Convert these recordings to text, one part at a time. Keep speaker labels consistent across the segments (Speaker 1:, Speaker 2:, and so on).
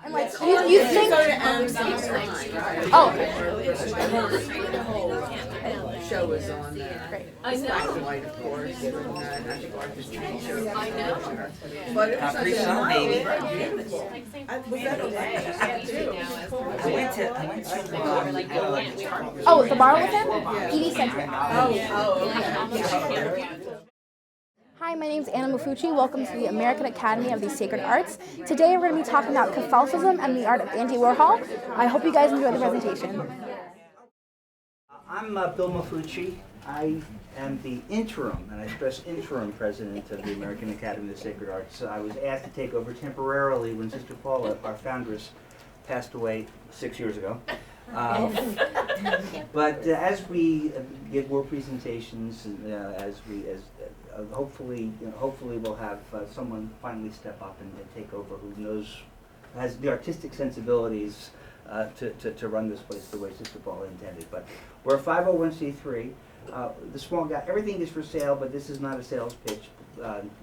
Speaker 1: And like you think. Oh.
Speaker 2: Show was on there.
Speaker 1: Great.
Speaker 2: It's black and white, of course. And I think Arthur's TV show. I know. But it was
Speaker 3: Capri Sun, baby.
Speaker 2: was that
Speaker 1: Oh, the bar with him? Edie Centric.
Speaker 2: okay.
Speaker 1: Hi, my name is Anna Mufucci. Welcome to the American Academy of the Sacred Arts. Today we're going to be talking about Catholicism and the art of Andy Warhol. I hope you guys enjoy the presentation.
Speaker 3: I'm Bill Mufucci. I am the interim, and I stress interim, president of the American Academy of the Sacred Arts. I was asked to take over temporarily when Sister Paula, our foundress, passed away 6 years ago. But as we give more presentations, hopefully we'll have someone finally step up and take over who has the artistic sensibilities to run this place the way Sister Paula intended. But we're a 501c3. The small guy, everything is for sale, but this is not a sales pitch. The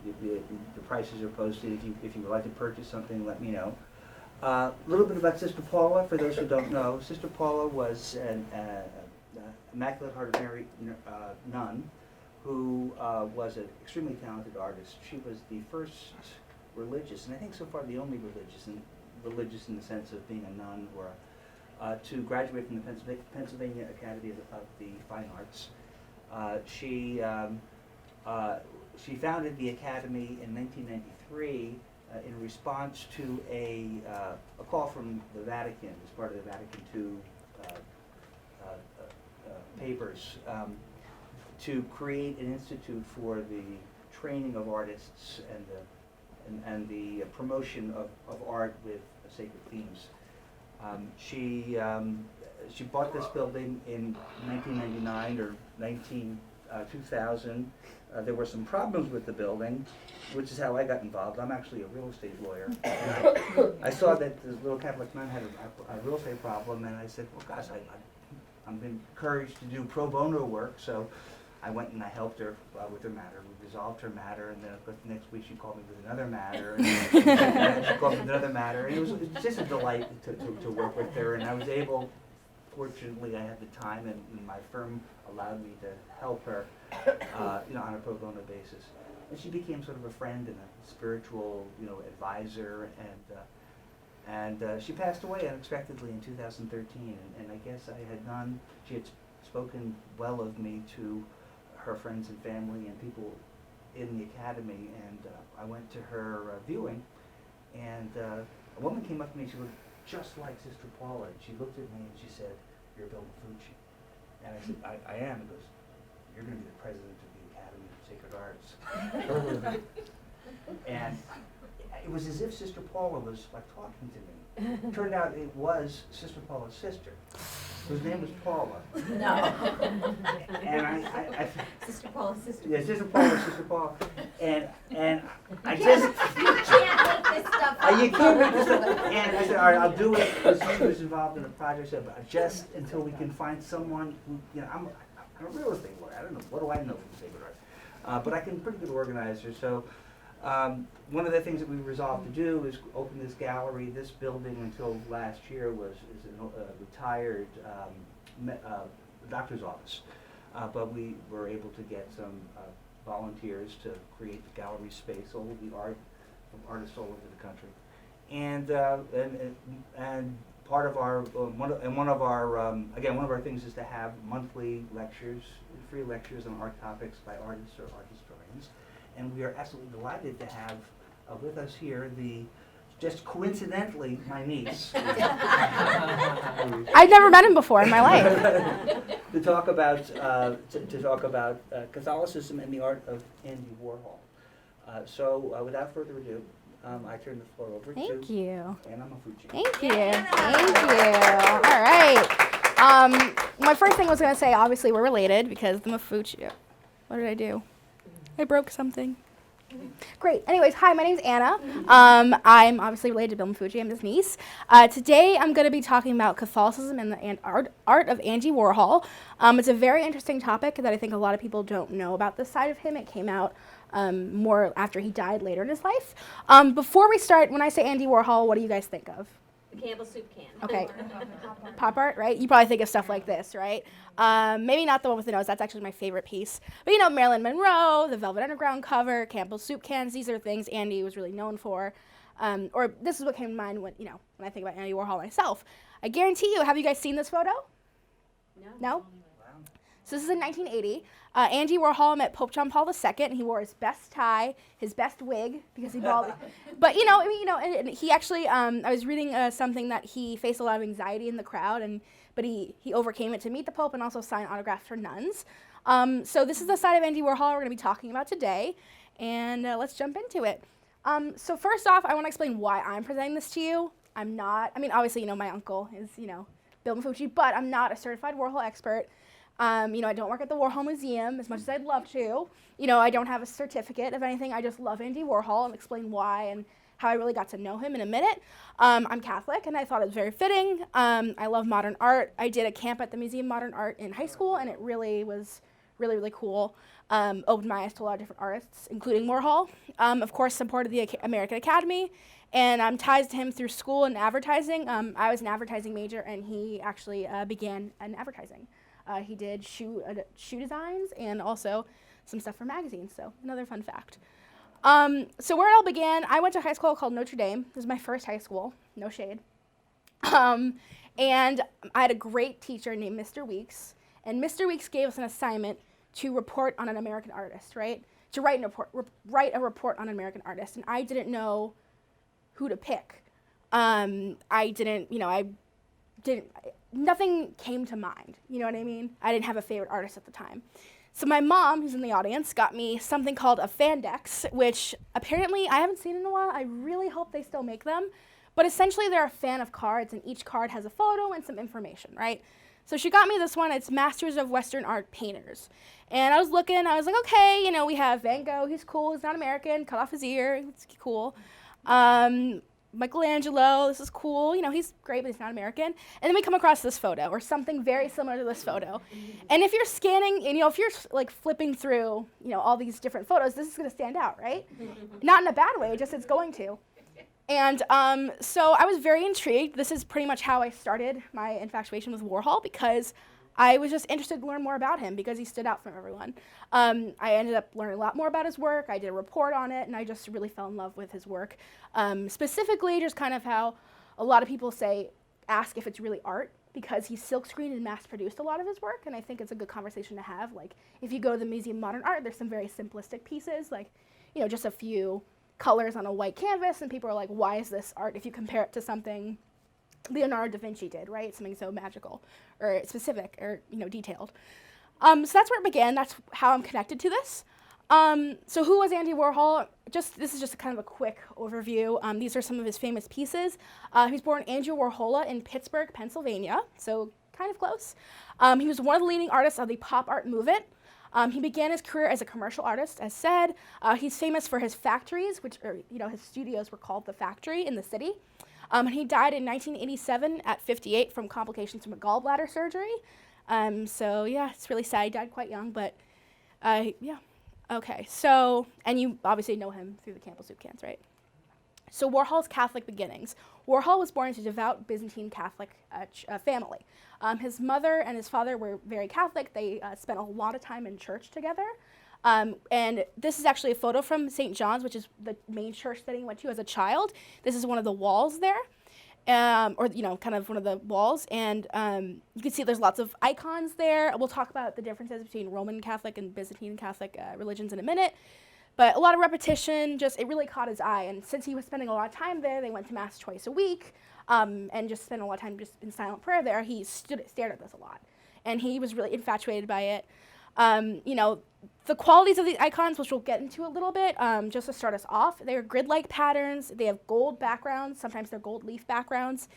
Speaker 3: prices are posted. If you would like to purchase something, let me know. A little bit about Sister Paula, for those who don't know. Sister Paula was an Immaculate Heart of Mary nun who was an extremely talented artist. She was the first religious, and I think so far the only religious in the sense of being a nun or to graduate from the Pennsylvania Academy of the Fine Arts. She founded the Academy in 1993 in response to a call from the Vatican as part of the Vatican II papers to create an institute for the training of artists and the promotion of art with sacred themes. She bought this building in 1999 or 2000. There were some problems with the building, which is how I got involved. I'm actually a real estate lawyer. I saw that this little Catholic nun had a real estate problem, and I said, well, gosh, I'm encouraged to do pro bono work, so I went and I helped her with her matter. We resolved her matter, and then the next week she called me with another matter, and then she called me with another matter, and it was just a delight to work with her, and I was able, fortunately I had the time, and my firm allowed me to help her on a pro bono basis. And she became sort of a friend and a spiritual advisor, and she passed away unexpectedly in 2013, and I guess she had spoken well of me to her friends and family and people in the academy, and I went to her viewing, and a woman came up to me. She looked just like Sister Paula, and she looked at me and she said, "You're Bill Mufucci." And I said, I am. He goes, "You're going to be the president of the Academy of Sacred Arts." And it was as if Sister Paula was like talking to me. It turned out it was Sister Paula's sister, whose name was Paula.
Speaker 4: No.
Speaker 3: And I
Speaker 4: Sister Paula's sister.
Speaker 3: yeah, Sister Paula, and I
Speaker 4: You
Speaker 3: just
Speaker 4: can't make this stuff up.
Speaker 3: you can't make this up. And I said, all right, I'll do it. Because she was involved in a project, so but just until we can find someone who, I'm a real estate lawyer. I don't know, what do I know from sacred art? But I can pretty good organizer. So one of the things that we resolved to do is open this gallery. This building until last year is a retired doctor's office. But we were able to get some volunteers to create the gallery space, all of the art of artists all over the country. And part of our one of our things is to have monthly lectures, free lectures on art topics by artists or art historians. And we are absolutely delighted to have with us here just coincidentally, my niece.
Speaker 1: I've never met him before in my life.
Speaker 3: to talk about Catholicism and the art of Andy Warhol. So without further ado, I turn the floor over to
Speaker 1: you.
Speaker 3: Anna Mufucci.
Speaker 1: Thank you. Thank you. All right. My first thing I was going to say, obviously we're related because the Mufucci. What did I do? I broke something. Great. Anyways, hi, my name's Anna. I'm obviously related to Bill Mufucci. I'm his niece. Today I'm going to be talking about Catholicism and the art of Andy Warhol. It's a very interesting topic that I think a lot of people don't know about this side of him. It came out more after he died later in his life. Before we start, when I say Andy Warhol, what do you guys think of?
Speaker 4: The Campbell soup can.
Speaker 1: Okay. Pop art, right? You probably think of stuff like this, right? Maybe not the one with the nose. That's actually my favorite piece. But you know, Marilyn Monroe, the Velvet Underground cover, Campbell soup cans. These are things Andy was really known for. Or this is what came to mind when I think about Andy Warhol myself. I guarantee you, have you guys seen this photo? No?
Speaker 3: Wow.
Speaker 1: So this is in 1980. Andy Warhol met Pope John Paul II. He wore his best tie, his best wig, because he bald. But and he actually, I was reading something that he faced a lot of anxiety in the crowd, but he overcame it to meet the Pope and also sign autographs for nuns. So this is the side of Andy Warhol we're going to be talking about today, and let's jump into it. So first off, I want to explain why I'm presenting this to you. Obviously, my uncle is, Bill Mafucci, but I'm not a certified Warhol expert. I don't work at the Warhol Museum as much as I'd love to. I don't have a certificate of anything. I just love Andy Warhol and explain why and how I really got to know him in a minute. I'm Catholic, and I thought it was very fitting. I love modern art. I did a camp at the Museum of Modern Art in high school, and it really was really, really cool. Opened my eyes to a lot of different artists, including Warhol. Of course, supported the American Academy, and I'm ties to him through school and advertising. I was an advertising major, and he actually began in advertising. He did shoe designs and also some stuff for magazines, so another fun fact. So where it all began, I went to a high school called Notre Dame. This was my first high school, no shade. And I had a great teacher named Mr. Weeks, and Mr. Weeks gave us an assignment to report on an American artist, right? To write a report on an American artist, and I didn't know who to pick. Nothing came to mind, you know what I mean? I didn't have a favorite artist at the time. So my mom, who's in the audience, got me something called a Fandex, which apparently I haven't seen in a while. I really hope they still make them. But essentially they're a fan of cards, and each card has a photo and some information, right? So she got me this one. It's Masters of Western Art Painters. And I was looking, I was like, okay, we have Van Gogh, he's cool, he's not American, cut off his ear, it's cool. Michelangelo, this is cool, he's great, but he's not American. And then we come across this photo, or something very similar to this photo. And if you're scanning, and if you're like flipping through, all these different photos, this is gonna stand out, right? Not in a bad way, just it's going to. And so I was very intrigued. This is pretty much how I started my infatuation with Warhol, because I was just interested to learn more about him because he stood out from everyone. I ended up learning a lot more about his work. I did a report on it, and I just really fell in love with his work. Specifically, just kind of how a lot of people ask if it's really art, because he silkscreened and mass-produced a lot of his work, and I think it's a good conversation to have. Like, if you go to the Museum of Modern Art, there's some very simplistic pieces, like, just a few colors on a white canvas, and people are like, why is this art if you compare it to something Leonardo da Vinci did, right? Something so magical or specific or, detailed. So that's where it began. That's how I'm connected to this. So who was Andy Warhol? This is just kind of a quick overview. These are some of his famous pieces. He was born Andrew Warhola in Pittsburgh, Pennsylvania, so kind of close. He was one of the leading artists of the pop art movement. He began his career as a commercial artist, as said. He's famous for his factories, his studios were called The Factory in the city. He died in 1987 at 58 from complications from a gallbladder surgery. So yeah, it's really sad. He died quite young, but yeah. Okay, so, and you obviously know him through the Campbell soup cans, right? So Warhol's Catholic beginnings. Warhol was born into a devout Byzantine Catholic family. His mother and his father were very Catholic. They spent a lot of time in church together. And this is actually a photo from St. John's, which is the main church that he went to as a child. This is one of the walls there, kind of one of the walls. And you can see there's lots of icons there. We'll talk about the differences between Roman Catholic and Byzantine Catholic religions in a minute. But a lot of repetition, it really caught his eye. And since he was spending a lot of time there, they went to Mass twice a week, and just spent a lot of time just in silent prayer there. He stared at this a lot. And he was really infatuated by it. The qualities of the icons, which we'll get into a little bit, just to start us off, they are grid-like patterns. They have gold backgrounds. Sometimes they're gold leaf backgrounds.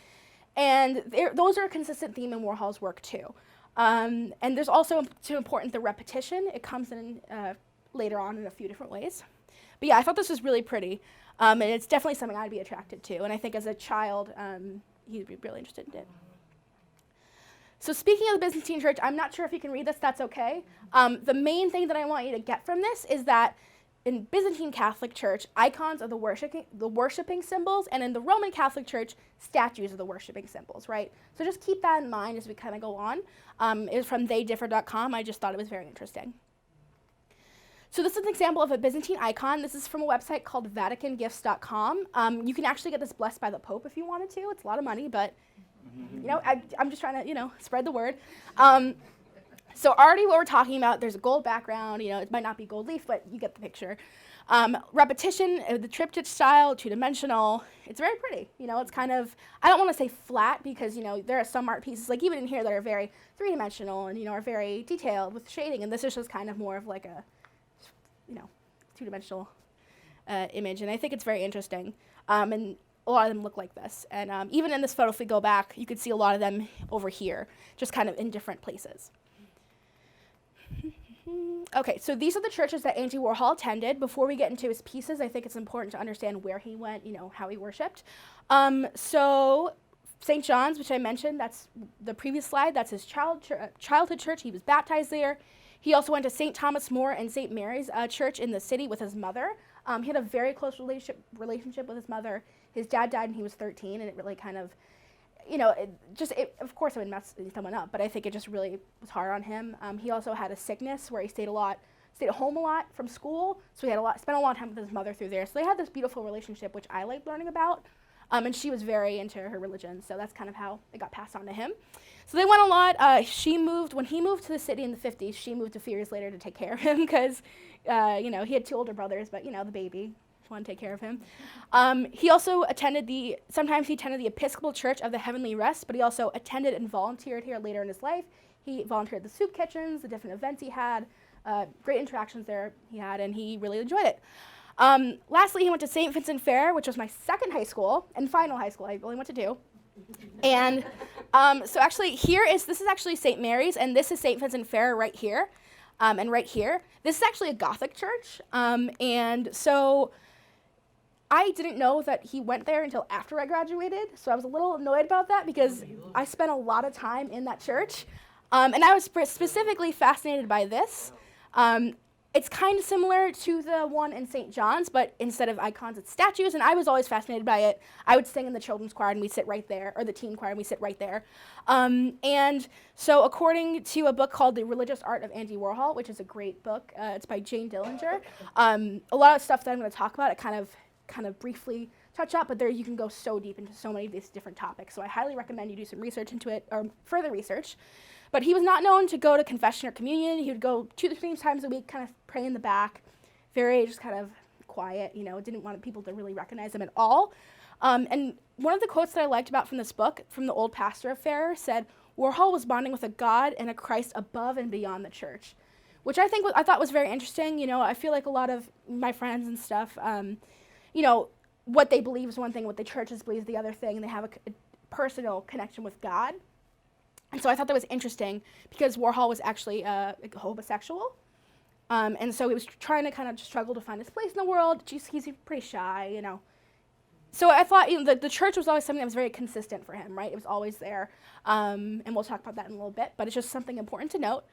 Speaker 1: And those are a consistent theme in Warhol's work, too. And there's also, too important, the repetition. It comes in later on in a few different ways. But yeah, I thought this was really pretty. And it's definitely something I'd be attracted to. And I think as a child, he'd be really interested in it. So speaking of the Byzantine Church, I'm not sure if you can read this, that's okay. The main thing that I want you to get from this is that in Byzantine Catholic Church, icons are the worshiping symbols, and in the Roman Catholic Church, statues are the worshiping symbols, right? So just keep that in mind as we kind of go on. It was from theydiffer.com. I just thought it was very interesting. So this is an example of a Byzantine icon. This is from a website called VaticanGifts.com. You can actually get this blessed by the Pope if you wanted to. It's a lot of money, but you know, I'm just trying to, spread the word. So already what we're talking about, there's a gold background, it might not be gold leaf, but you get the picture. Repetition, the triptych style, two-dimensional, it's very pretty. It's kind of, I don't want to say flat because, there are some art pieces, like even in here, that are very three-dimensional and, are very detailed with shading, and this is just kind of more of like a, two-dimensional image, and I think it's very interesting. And a lot of them look like this. And even in this photo, if we go back, you could see a lot of them over here, just kind of in different places. Okay, so these are the churches that Andy Warhol attended. Before we get into his pieces, I think it's important to understand where he went, how he worshipped. So St. John's, which I mentioned, that's the previous slide, that's his childhood church. He was baptized there. He also went to St. Thomas More and St. Mary's Church in the city with his mother. He had a very close relationship with his mother. His dad died when he was 13, and it really kind of, of course it would mess someone up, but I think it just really was hard on him. He also had a sickness where he stayed at home a lot from school, so he had spent a lot of time with his mother through there. So they had this beautiful relationship, which I liked learning about, and she was very into her religion, so that's kind of how it got passed on to him. So they went a lot. When he moved to the city in the 50s, she moved a few years later to take care of him because, he had two older brothers, but, the baby wanted to take care of him. He also sometimes he attended the Episcopal Church of the Heavenly Rest, but he also attended and volunteered here later in his life. He volunteered at the soup kitchens, the different events he had, great interactions there he had, and he really enjoyed it. Lastly, he went to St. Vincent Fair, which was my second high school and final high school. I only went to two. And so actually this is actually St. Mary's, and this is St. Vincent Fair right here, and right here. This is actually a Gothic church, and so I didn't know that he went there until after I graduated, so I was a little annoyed about that because I spent a lot of time in that church, and I was specifically fascinated by this. It's kind of similar to the one in St. John's, but instead of icons, it's statues, and I was always fascinated by it. I would sing in the children's choir, and we'd sit right there, or the teen choir, and we'd sit right there. And so according to a book called The Religious Art of Andy Warhol, which is a great book, it's by Jane Dillinger, a lot of stuff that I'm going to talk about, I kind of briefly touch up, but there you can go so deep into so many of these different topics. So I highly recommend you do some research into it, or further research. But he was not known to go to confession or communion. He would go 2 to 3 times a week, kind of pray in the back, very just kind of quiet, didn't want people to really recognize him at all. And one of the quotes that I liked about from this book, from the old pastor of Farrer, said, Warhol was bonding with a God and a Christ above and beyond the church, which I thought was very interesting. I feel like a lot of my friends and stuff, what they believe is one thing, what the churches believe is the other thing, and they have a personal connection with God. And so I thought that was interesting because Warhol was actually homosexual. And so he was trying to kind of struggle to find his place in the world. He's pretty shy, So I thought the church was always something that was very consistent for him, right? It was always there. And we'll talk about that in a little bit, but it's just something important to note.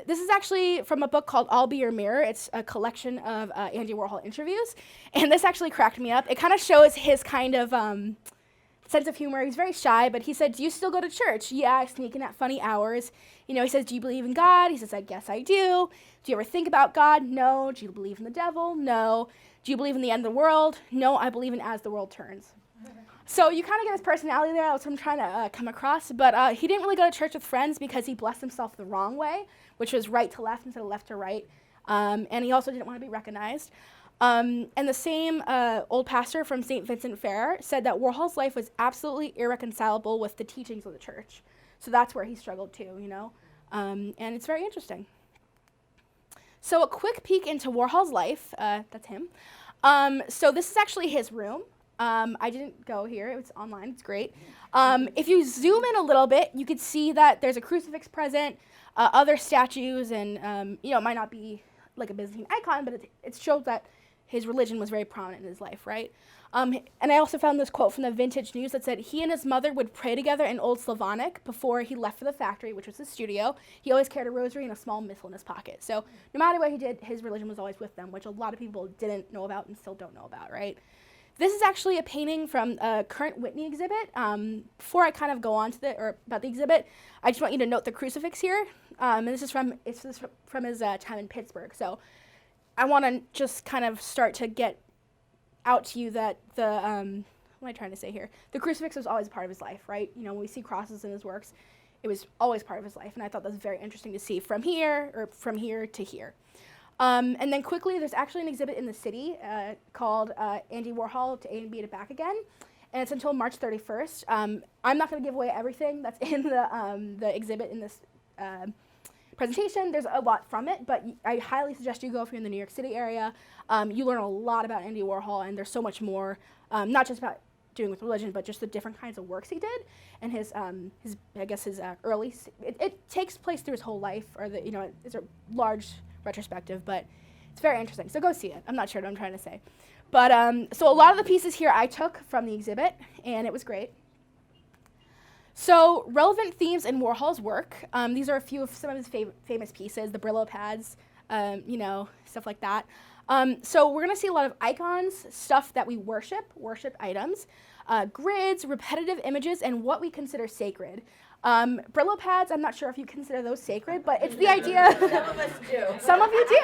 Speaker 1: This is actually from a book called I'll Be Your Mirror. It's a collection of Andy Warhol interviews. And this actually cracked me up. It kind of shows his kind of sense of humor. He's very shy, but he said, do you still go to church? Yeah, I sneak in at funny hours. He says, do you believe in God? He says, I guess I do. Do you ever think about God? No. Do you believe in the devil? No. Do you believe in the end of the world? No, I believe in as the world turns. So you kind of get his personality there. That's what I'm trying to come across. But he didn't really go to church with friends because he blessed himself the wrong way, which was right to left instead of left to right. And he also didn't want to be recognized. And the same old pastor from St. Vincent Fair said that Warhol's life was absolutely irreconcilable with the teachings of the church. So that's where he struggled too, and it's very interesting. So a quick peek into Warhol's life. That's him. So this is actually his room. I didn't go here. It's online. It's great. If you zoom in a little bit, you could see that there's a crucifix present, other statues, and it might not be like a Byzantine icon, but it shows that his religion was very prominent in his life, right? And I also found this quote from the Vintage News that said he and his mother would pray together in Old Slavonic before he left for the factory, which was his studio. He always carried a rosary and a small missal in his pocket. So no matter what he did, his religion was always with them, which a lot of people didn't know about and still don't know about, right? This is actually a painting from a current Whitney exhibit. Before I kind of go on to about the exhibit, I just want you to note the crucifix here. And this is from his time in Pittsburgh. So I want to just kind of start to get out to you that what am I trying to say here? The crucifix was always part of his life, right? You know, when we see crosses in his works, it was always part of his life, and I thought that was very interesting to see from here to here. And then quickly, there's actually an exhibit in the city called Andy Warhol to A and B to Back Again, and it's until March 31st. I'm not going to give away everything that's in the exhibit in this presentation. There's a lot from it, but I highly suggest you go if you're in the New York City area. You learn a lot about Andy Warhol, and there's so much more, not just about doing with religion, but just the different kinds of works he did, and his early. It takes place through his whole life, or it's a large retrospective, but it's very interesting. So go see it. I'm not sure what I'm trying to say, but so a lot of the pieces here I took from the exhibit, and it was great. So relevant themes in Warhol's work. These are a few of some of his famous pieces, the Brillo pads, stuff like that. So we're going to see a lot of icons, stuff that we worship items, grids, repetitive images, and what we consider sacred. Brillo pads, I'm not sure if you consider those sacred, but it's the idea.
Speaker 4: Some of us do.
Speaker 1: Some of you do.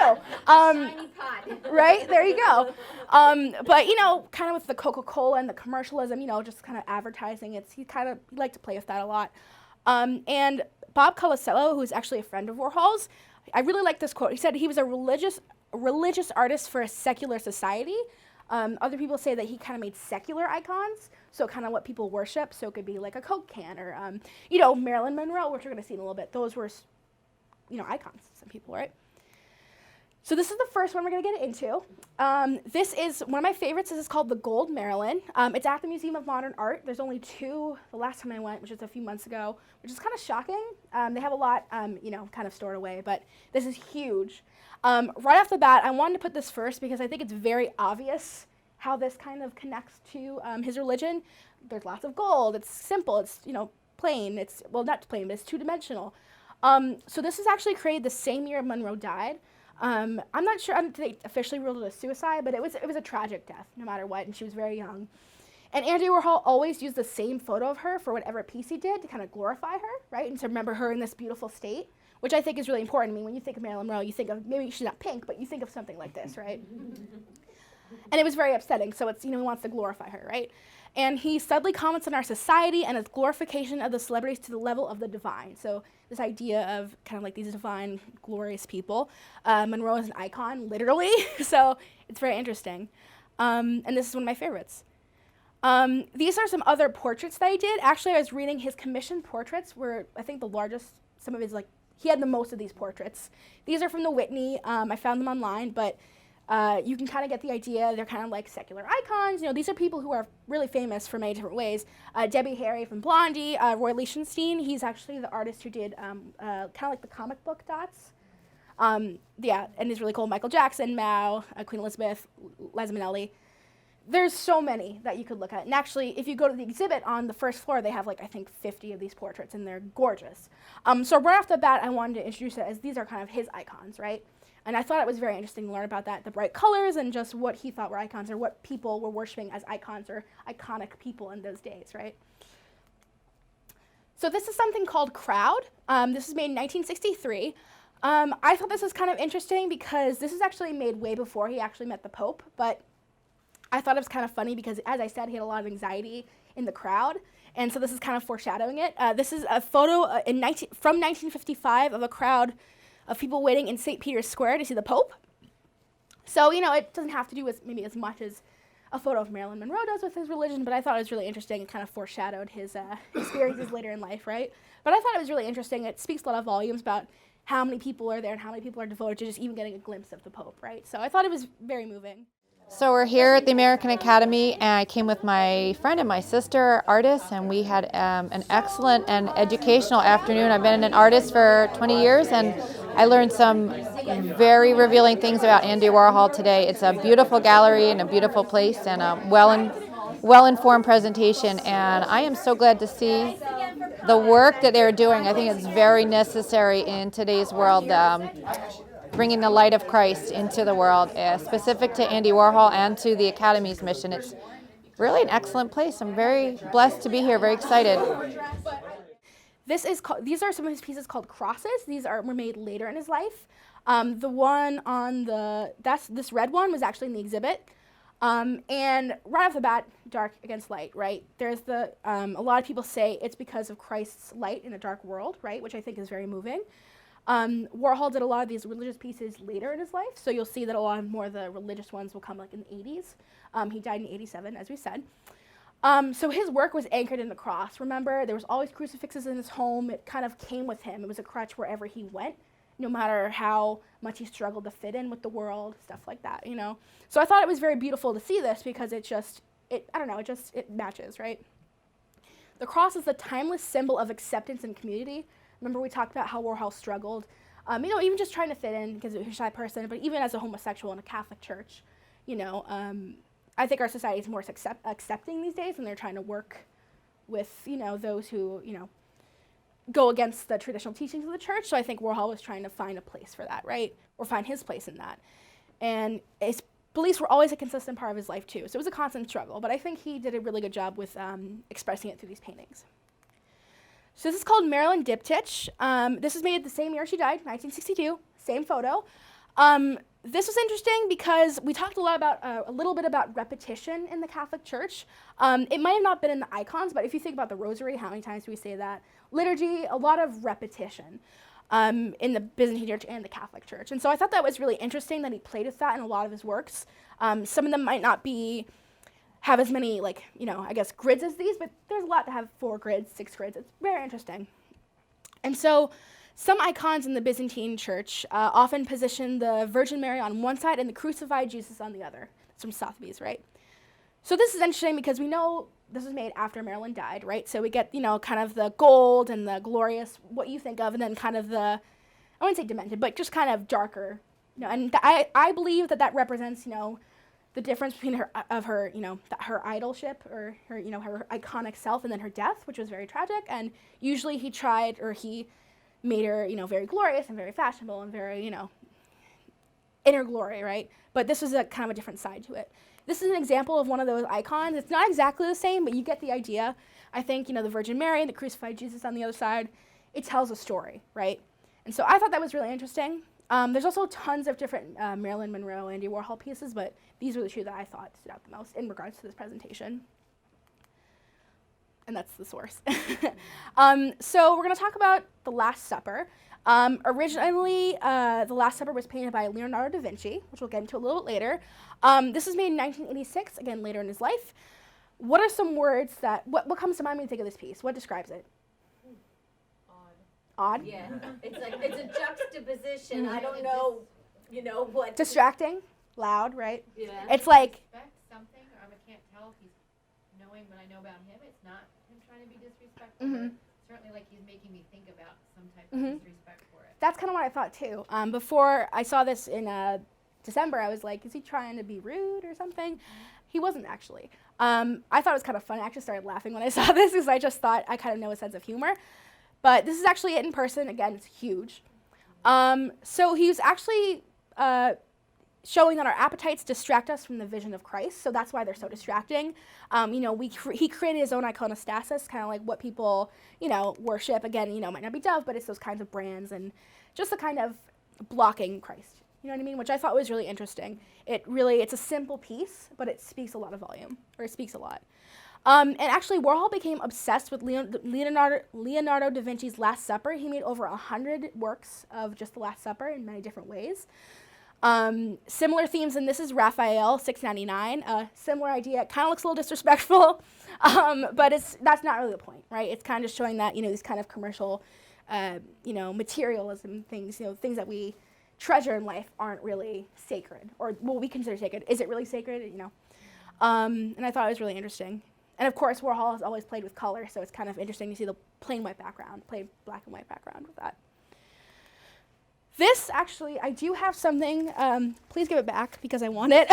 Speaker 4: Shiny pot.
Speaker 1: Right? There you go. But, kind of with the Coca-Cola and the commercialism, just kind of advertising, he liked to play with that a lot. And Bob Colasello, who's actually a friend of Warhol's, I really like this quote. He said he was a religious artist for a secular society. Other people say that he kind of made secular icons, so kind of what people worship. So it could be like a Coke can or, Marilyn Monroe, which we're going to see in a little bit. Those were, icons, some people, right? So this is the first one we're going to get into. This is one of my favorites. This is called the Gold Marilyn. It's at the Museum of Modern Art. There's only two the last time I went, which was a few months ago, which is kind of shocking. They have a lot, kind of stored away, but this is huge. Right off the bat, I wanted to put this first because I think it's very obvious how this kind of connects to his religion. There's lots of gold. It's simple. It's, plain. It's, well, not plain, but it's two-dimensional. So this was actually created the same year Monroe died. I'm not sure, I don't think they officially ruled it a suicide, but it was a tragic death, no matter what, and she was very young. And Andy Warhol always used the same photo of her for whatever piece he did to kind of glorify her, right, and to remember her in this beautiful state, which I think is really important. I mean, when you think of Marilyn Monroe, you think of, maybe she's not pink, but you think of something like this, right? And it was very upsetting, so it's, he wants to glorify her, right? And he subtly comments on our society and its glorification of the celebrities to the level of the divine. So this idea of kind of like these divine, glorious people. Monroe is an icon, literally, so it's very interesting. And this is one of my favorites. These are some other portraits that I did. Actually, I was reading his commissioned portraits were, I think, the largest, some of his, he had the most of these portraits. These are from the Whitney. I found them online, but you can kind of get the idea. They're kind of like secular icons. These are people who are really famous for many different ways. Debbie Harry from Blondie, Roy Lichtenstein. He's actually the artist who did kind of like the comic book dots. And he's really cool. Michael Jackson, Mao, Queen Elizabeth, Liza Minnelli. There's so many that you could look at. And actually, if you go to the exhibit on the first floor, they have I think 50 of these portraits, and they're gorgeous. So right off the bat, I wanted to introduce it as these are kind of his icons, right? And I thought it was very interesting to learn about that, the bright colors and just what he thought were icons or what people were worshiping as icons or iconic people in those days, right? So this is something called Crowd. This was made in 1963. I thought this was kind of interesting because this was actually made way before he actually met the Pope, but I thought it was kind of funny because, as I said, he had a lot of anxiety in the crowd, and so this is kind of foreshadowing it. This is a photo from 1955 of a crowd of people waiting in St. Peter's Square to see the Pope. So, it doesn't have to do with maybe as much as a photo of Marilyn Monroe does with his religion, but I thought it was really interesting. It kind of foreshadowed his experiences later in life, right? But I thought it was really interesting. It speaks a lot of volumes about how many people are there and how many people are devoted to just even getting a glimpse of the Pope, right? So I thought it was very moving.
Speaker 5: So we're here at the American Academy, and I came with my friend and my sister, artists, and we had an excellent and educational afternoon. I've been an artist for 20 years, and I learned some very revealing things about Andy Warhol today. It's a beautiful gallery and a beautiful place and a well-informed presentation, and I am so glad to see the work that they're doing. I think it's very necessary in today's world, bringing the light of Christ into the world, specific to Andy Warhol and to the Academy's mission. It's really an excellent place. I'm very blessed to be here, very excited.
Speaker 1: These are some of his pieces called crosses. These were made later in his life. The one on this red one was actually in the exhibit. And right off the bat, dark against light, right? There's a lot of people say it's because of Christ's light in a dark world, right? Which I think is very moving. Warhol did a lot of these religious pieces later in his life, so you'll see that a lot more of the religious ones will come like in the 80s. He died in 87, as we said. So his work was anchored in the cross. Remember, there was always crucifixes in his home. It kind of came with him. It was a crutch wherever he went, no matter how much he struggled to fit in with the world, stuff like that, you know. So I thought it was very beautiful to see this because it matches, right? The cross is the timeless symbol of acceptance and community. Remember we talked about how Warhol struggled, even just trying to fit in because he was a shy person, but even as a homosexual in a Catholic church, I think our society is more accepting these days, and they're trying to work with, those who, go against the traditional teachings of the church. So I think Warhol was trying to find a place for that, right? Or find his place in that. And his beliefs were always a consistent part of his life too. So it was a constant struggle, but I think he did a really good job with expressing it through these paintings. So this is called Marilyn Diptych. This was made the same year she died, 1962, same photo. This was interesting because we talked a little bit about repetition in the Catholic Church. It might have not been in the icons, but if you think about the Rosary, how many times do we say that? Liturgy, a lot of repetition in the Byzantine Church and the Catholic Church. And so I thought that was really interesting that he played with that in a lot of his works. Some of them might not have as many, grids as these, but there's a lot to have 4 grids, 6 grids. It's very interesting. And so some icons in the Byzantine Church often position the Virgin Mary on one side and the crucified Jesus on the other. It's from Sotheby's, right? So this is interesting because we know this was made after Marilyn died, right? So we get, kind of the gold and the glorious, what you think of, and then kind of I wouldn't say demented, but just kind of darker. And I believe that represents, the difference between her idolship or her iconic self and then her death, which was very tragic. And usually he made her, very glorious and very fashionable and very, inner glory, right? But this was a kind of a different side to it. This is an example of one of those icons. It's not exactly the same, but you get the idea. I think, the Virgin Mary and the crucified Jesus on the other side, it tells a story, right? And so I thought that was really interesting. There's also tons of different Marilyn Monroe, Andy Warhol pieces, but these were the 2 that I thought stood out the most in regards to this presentation. And that's the source. So we're going to talk about The Last Supper. Originally, The Last Supper was painted by Leonardo da Vinci, which we'll get into a little bit later. This was made in 1986, again, later in his life. What are some words what comes to mind when you think of this piece? What describes it? Odd?
Speaker 4: Yeah, it's a juxtaposition. I don't know, what.
Speaker 1: Distracting, loud, right?
Speaker 4: Yeah.
Speaker 1: It's like,
Speaker 6: Expect something, or I can't tell if he's knowing what I know about him. It's not him trying to be disrespectful, but certainly like he's making me think about some type of disrespect for it.
Speaker 1: that's kind of what I thought too. Before I saw this in December, I was like, is he trying to be rude or something? He wasn't actually. I thought it was kind of fun. I actually started laughing when I saw this because I just thought I kind of know his sense of humor. But this is actually it in person. Again, it's huge. So he was actually showing that our appetites distract us from the vision of Christ. So that's why they're so distracting. He created his own iconostasis, kind of like what people, worship. Again, might not be dove, but it's those kinds of brands and just the kind of blocking Christ. You know what I mean? Which I thought was really interesting. It's a simple piece, but it speaks a lot of volume, or it speaks a lot. And actually, Warhol became obsessed with Leonardo da Vinci's Last Supper. He made over 100 works of just the Last Supper in many different ways. Similar themes, and this is Raphael, 699. Similar idea. It kind of looks a little disrespectful, but that's not really the point, right? It's kind of showing that, these kind of commercial, materialism things, things that we treasure in life aren't really sacred, or what we consider sacred. Is it really sacred? And I thought it was really interesting. And of course, Warhol has always played with color, so it's kind of interesting to see the plain black and white background with that. This actually, I do have something. Please give it back because I want it.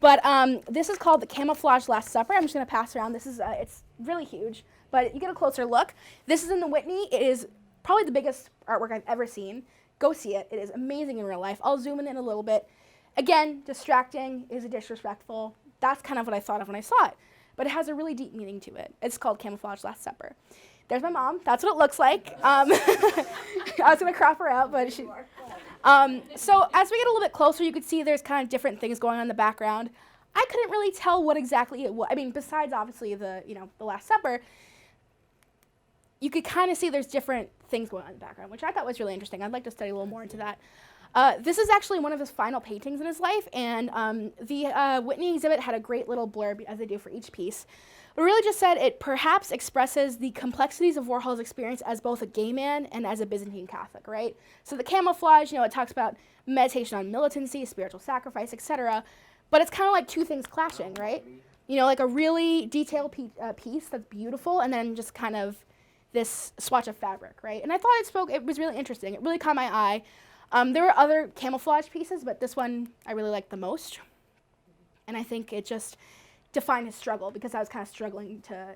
Speaker 1: But this is called the Camouflage Last Supper. I'm just going to pass around. This is it's really huge, but you get a closer look. This is in the Whitney. It is probably the biggest artwork I've ever seen. Go see it. It is amazing in real life. I'll zoom in a little bit. Again, distracting. Is it disrespectful? That's kind of what I thought of when I saw it. But it has a really deep meaning to it. It's called Camouflage Last Supper. There's my mom. That's what it looks like. I was going to crop her out, but she... so as we get a little bit closer, you could see there's kind of different things going on in the background. I couldn't really tell what exactly it was. I mean, besides obviously the Last Supper, you could kind of see there's different things going on in the background, which I thought was really interesting. I'd like to study a little more into that. This is actually one of his final paintings in his life, and the Whitney exhibit had a great little blurb, as they do for each piece. But it really just said it perhaps expresses the complexities of Warhol's experience as both a gay man and as a Byzantine Catholic, right? So the camouflage, it talks about meditation on militancy, spiritual sacrifice, etc. But it's kind of like two things clashing, right? Like a really detailed piece that's beautiful, and then just kind of this swatch of fabric, right? And I thought it was really interesting. It really caught my eye. There were other camouflage pieces, but this one I really liked the most. And I think it just defined his struggle, because I was kind of struggling to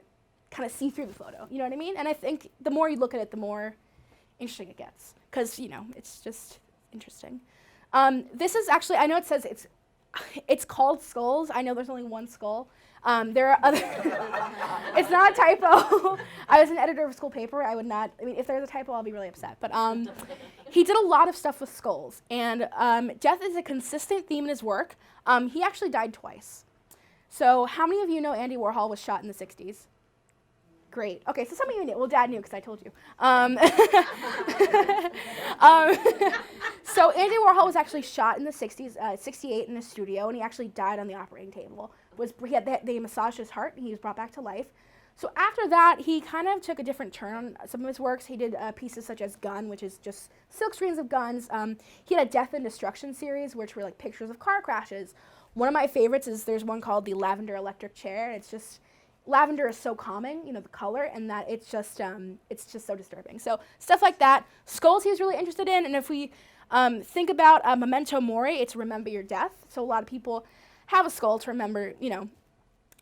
Speaker 1: kind of see through the photo. You know what I mean? And I think the more you look at it, the more interesting it gets, because, it's just interesting. This is actually, I know it says it's called skulls. I know there's only one skull. There are other, it's not a typo. I was an editor of a school paper. If there's a typo, I'll be really upset. But he did a lot of stuff with skulls, and death is a consistent theme in his work. He actually died twice. So how many of you know Andy Warhol was shot in the 60s? Great. Okay, so some of you knew. Well, Dad knew because I told you. So Andy Warhol was actually shot in the 60s, 68 in a studio, and he actually died on the operating table. They massaged his heart, and he was brought back to life. So after that, he kind of took a different turn on some of his works. He did pieces such as Gun, which is just silk screens of guns. He had a Death and Destruction series, which were like pictures of car crashes. One of my favorites is there's one called the Lavender Electric Chair. It's just, lavender is so calming, the color, and that it's just so disturbing. So stuff like that. Skulls he was really interested in, and if we think about Memento Mori, it's remember your death. So a lot of people have a skull to remember,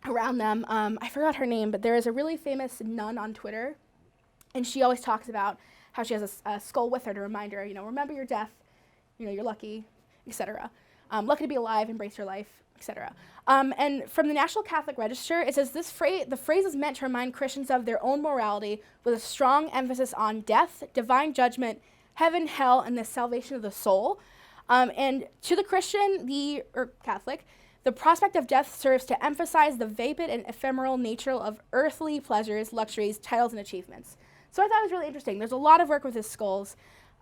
Speaker 1: around them. I forgot her name, but there is a really famous nun on Twitter, and she always talks about how she has a skull with her to remind her, remember your death, you're lucky, etc. Lucky to be alive, embrace your life, etc. And from the National Catholic Register, it says the phrase is meant to remind Christians of their own morality with a strong emphasis on death, divine judgment, heaven, hell, and the salvation of the soul. And to the Christian, or Catholic, the prospect of death serves to emphasize the vapid and ephemeral nature of earthly pleasures, luxuries, titles, and achievements. So I thought it was really interesting. There's a lot of work with his skulls.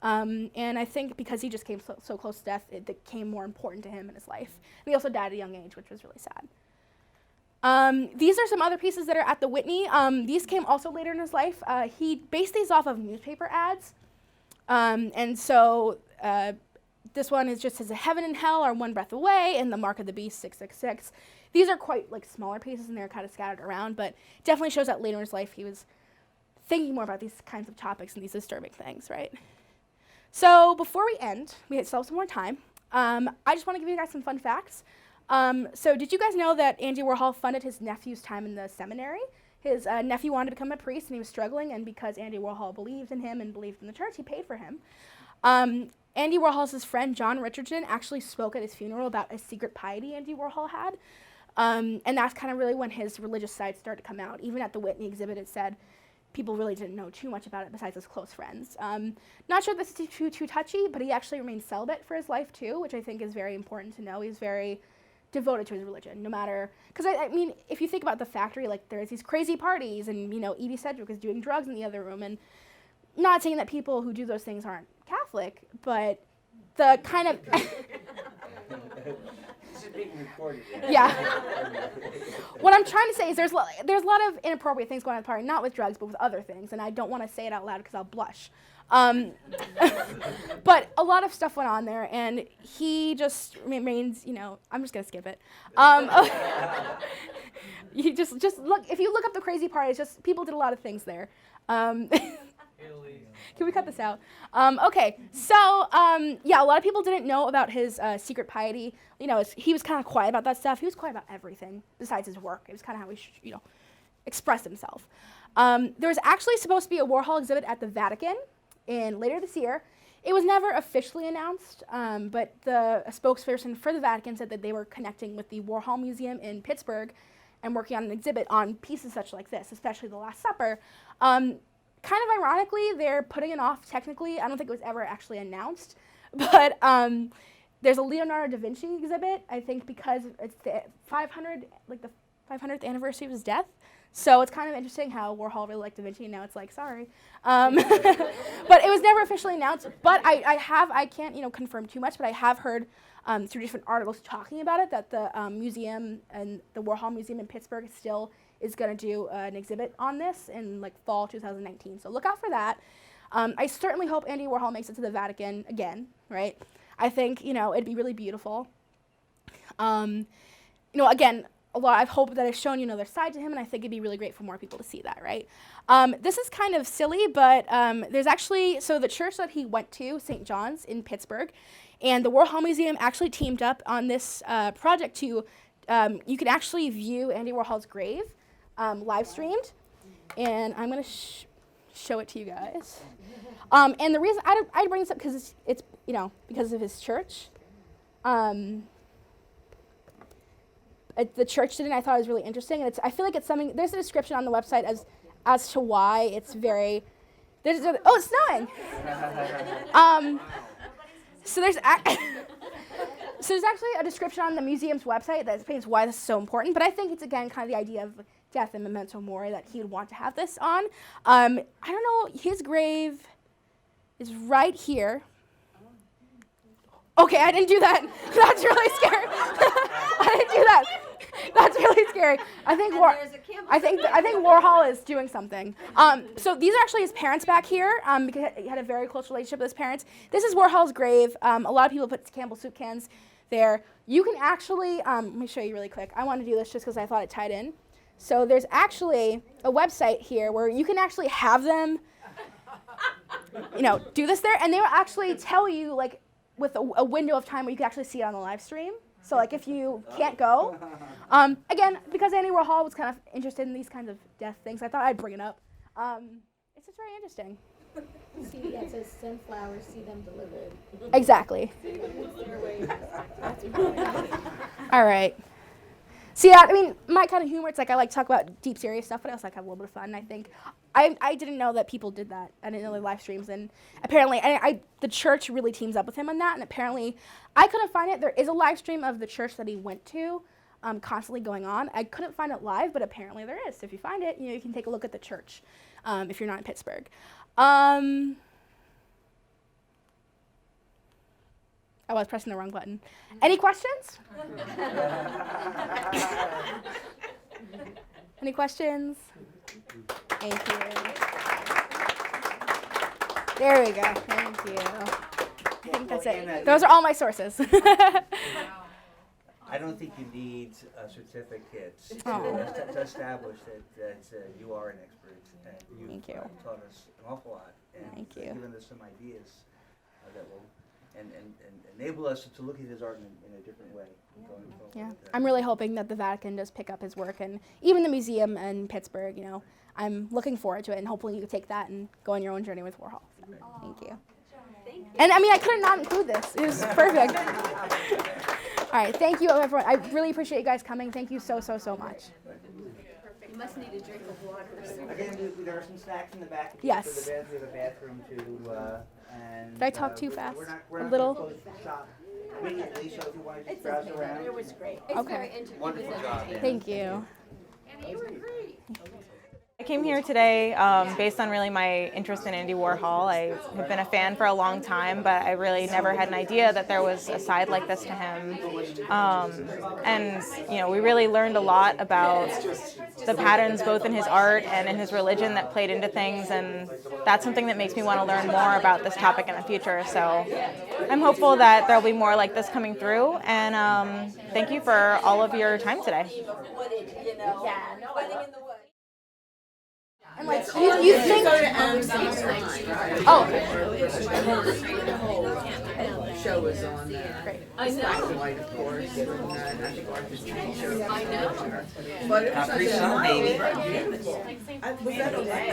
Speaker 1: And I think because he just came so close to death, it became more important to him in his life. And he also died at a young age, which was really sad. These are some other pieces that are at the Whitney. These came also later in his life. He based these off of newspaper ads. And so this one is just his Heaven and Hell are one breath away, and the Mark of the Beast 666. These are quite smaller pieces, and they're kind of scattered around, but definitely shows that later in his life he was thinking more about these kinds of topics and these disturbing things, right? So before we end, we still have some more time. I just want to give you guys some fun facts. So did you guys know that Andy Warhol funded his nephew's time in the seminary? His nephew wanted to become a priest, and he was struggling, and because Andy Warhol believed in him and believed in the church, he paid for him. Andy Warhol's friend, John Richardson, actually spoke at his funeral about a secret piety Andy Warhol had. And that's kind of really when his religious side started to come out. Even at the Whitney exhibit, it said people really didn't know too much about it besides his close friends. Not sure if this is too touchy, but he actually remained celibate for his life too, which I think is very important to know. He's very devoted to his religion, no matter, because I mean, if you think about the factory, there's these crazy parties, and Edie Sedgwick is doing drugs in the other room, and not saying that people who do those things aren't Catholic, but the kind of
Speaker 3: This is being recorded.
Speaker 1: yeah. What I'm trying to say is there's a lot of inappropriate things going on at the party, not with drugs, but with other things, and I don't want to say it out loud because I'll blush. But a lot of stuff went on there, and he just remains, I'm just going to skip it. You just look, if you look up the crazy parties, just people did a lot of things there. Can we cut this out? Okay, so yeah, a lot of people didn't know about his secret piety. You know, he was kind of quiet about that stuff. He was quiet about everything besides his work. It was kind of how he, expressed himself. There was actually supposed to be a Warhol exhibit at the Vatican later this year. It was never officially announced, but a spokesperson for the Vatican said that they were connecting with the Warhol Museum in Pittsburgh and working on an exhibit on pieces such like this, especially the Last Supper. Kind of ironically, they're putting it off technically. I don't think it was ever actually announced, but there's a Leonardo da Vinci exhibit, I think because it's the 500th anniversary of his death. So it's kind of interesting how Warhol really liked Da Vinci, and now it's like, sorry. But it was never officially announced. But I can't confirm too much, but I have heard through different articles talking about it that the museum and the Warhol Museum in Pittsburgh still is going to do an exhibit on this in like fall 2019. So look out for that. I certainly hope Andy Warhol makes it to the Vatican again, right? I think it'd be really beautiful. Again. I hope that I've shown you another side to him, and I think it'd be really great for more people to see that, right? This is kind of silly, but there's actually, so the church that he went to, St. John's in Pittsburgh, and the Warhol Museum actually teamed up on this project to, you can actually view Andy Warhol's grave live streamed, and I'm going to show it to you guys. And the reason I bring this up because it's because of his church. The church did it, and I thought it was really interesting. And I feel like it's something. There's a description on the website as to why it's very. It's snowing. So there's actually a description on the museum's website that explains why this is so important. But I think it's again kind of the idea of death and memento mori that he would want to have this on. I don't know. His grave is right here. Okay, I didn't do that. That's really scary. I didn't do that. That's really scary. I think Warhol is doing something. So these are actually his parents back here because he had a very close relationship with his parents. This is Warhol's grave. A lot of people put Campbell soup cans there. You can actually, let me show you really quick. I want to do this just because I thought it tied in. So there's actually a website here where you can actually have them, do this there, and they will actually tell you like with a window of time where you can actually see it on the live stream. So like if you can't go, again, because Andy Warhol was kind of interested in these kinds of death things, I thought I'd bring it up. It's just very interesting.
Speaker 4: See, it says sunflowers, see them delivered.
Speaker 1: Exactly. All right. So yeah, I mean, my kind of humor, it's like I like to talk about deep, serious stuff, but I also like to have a little bit of fun. I think I didn't know that people did that. I didn't know they live streams, and apparently the church really teams up with him on that, and apparently I couldn't find it. There is a live stream of the church that he went to constantly going on. I couldn't find it live, but apparently there is. So if you find it, you can take a look at the church if you're not in Pittsburgh. I was pressing the wrong button. Any questions? Any questions? Thank you. There we go. Thank you. I think that's it. Those are all my sources.
Speaker 3: I don't think you need certificates to establish that you are an expert. And you've taught us an awful lot. And
Speaker 1: Thank you.
Speaker 3: given us some ideas that will and enable us to look at his art in a different way going forward.
Speaker 1: Yeah, I'm really hoping that the Vatican does pick up his work, and even the museum in Pittsburgh. I'm looking forward to it, and hopefully you can take that and go on your own journey with Warhol. So, thank you. And I mean, I couldn't not include this. It was perfect. All right, thank you, everyone. I really appreciate you guys coming. Thank you so much.
Speaker 4: You must need a drink of water.
Speaker 3: Again, there are some snacks in the back.
Speaker 1: Yes.
Speaker 3: For the bed, we have a bathroom too. And,
Speaker 1: Did I talk too fast?
Speaker 3: We're
Speaker 1: A
Speaker 3: not
Speaker 1: little?
Speaker 3: gonna close the shop immediately, so if you want to just browse around.
Speaker 4: It was great.
Speaker 1: Okay.
Speaker 3: Wonderful job.
Speaker 1: Thank you.
Speaker 6: And you were great.
Speaker 7: I came here today based on really my interest in Andy Warhol. I have been a fan for a long time, but I really never had an idea that there was a side like this to him. And we really learned a lot about the patterns both in his art and in his religion that played into things, and that's something that makes me want to learn more about this topic in the future. So I'm hopeful that there'll be more like this coming through, and thank you for all of your time today.
Speaker 1: And Like you think? Oh, okay.
Speaker 2: Show was on there.
Speaker 1: Great.
Speaker 2: It's black and white, of course, and I think Arthur's TV show. I know. But it was
Speaker 3: Capri
Speaker 2: such
Speaker 3: Sun, baby.
Speaker 2: Was that okay?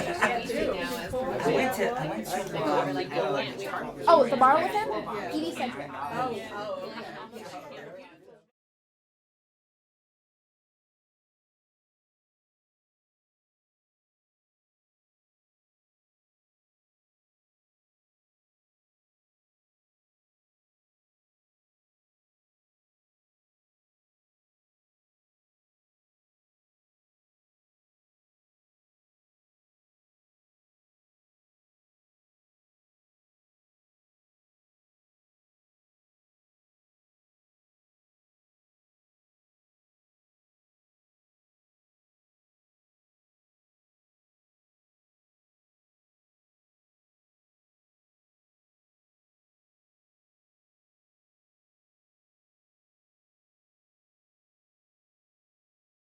Speaker 3: I went to
Speaker 1: Oh, the bar with him? ED Central.
Speaker 2: Oh, okay.